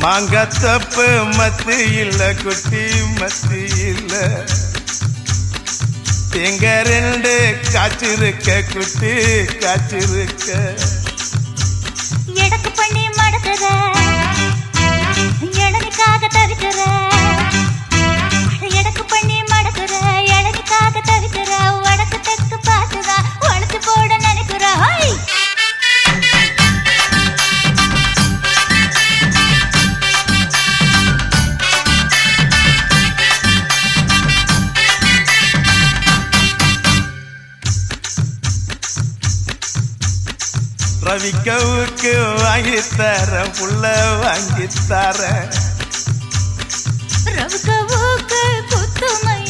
மாங்கத்தப்பு மத்து இல்ல குட்டி மத்து இல்ல எங்க ரெண்டு காய்ச்சிருக்க குட்டி காய்ச்சிருக்க எடக்கு பண்ணி மடக்குற எனக்காக தவிக்கிற எடக்கு பண்ணி மடக்குற எனக்காக தவிக்கிற வடக்கு தெற்கு பார்த்துதா உடச்சு போட நினைக்கிற ரவிக்கவுக்கு வாங்கித்தர புள்ள வாங்கித்தர ரவுக்கவுக்கு குத்துமை